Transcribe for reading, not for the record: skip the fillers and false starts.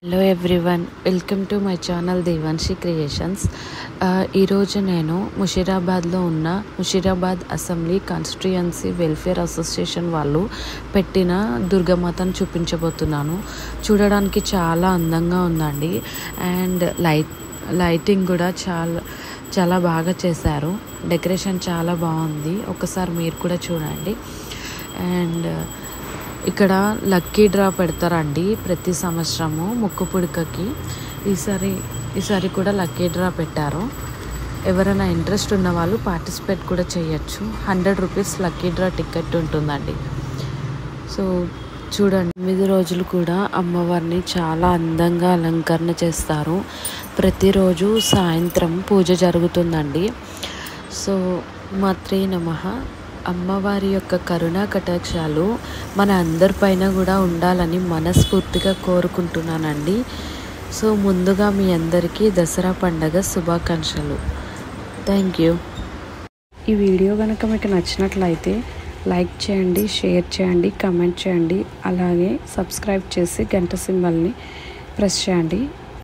Hello everyone, welcome to my channel Devanshi creations. ఈరోజు నేను ముషీరాబాద్లో ఉన్న Musheerabad assembly constituency welfare association వాళ్ళు పెట్టిన దుర్గామాతను చూపించబోతున్నాను. చూడడానికి చాలా అందంగా ఉందండి. అండ్ లైటింగ్ కూడా చాలా బాగా చేశారు. డెకరేషన్ చాలా బాగుంది. ఒకసారి మీరు కూడా చూడండి. అండ్ ఇక్కడ లక్కీ డ్రా పెడతారండి ప్రతి సంవత్సరము ముక్కు పుడకకి. ఈసారి కూడా లక్కీ డ్రా పెట్టారు. ఎవరైనా ఇంట్రెస్ట్ ఉన్న వాళ్ళు పార్టిసిపేట్ కూడా చేయొచ్చు. 100 రూపీస్ లక్కీ డ్రా టికెట్ ఉంటుందండి. సో చూడండి, 9 రోజులు కూడా అమ్మవారిని చాలా అందంగా అలంకరణ చేస్తారు. ప్రతిరోజు సాయంత్రం పూజ జరుగుతుందండి. సో మాత్రే నమః. అమ్మవారి యొక్క కరుణా కటాక్షాలు మన అందరిపైన కూడా ఉండాలని మనస్ఫూర్తిగా కోరుకుంటున్నానండి. సో ముందుగా మీ అందరికీ దసరా పండగ శుభాకాంక్షలు. Thank you. ఈ వీడియో కనుక మీకు నచ్చినట్లయితే లైక్ చేయండి, షేర్ చేయండి, కమెంట్ చేయండి. అలాగే సబ్స్క్రైబ్ చేసి గంట సింబల్ని ప్రెస్ చేయండి.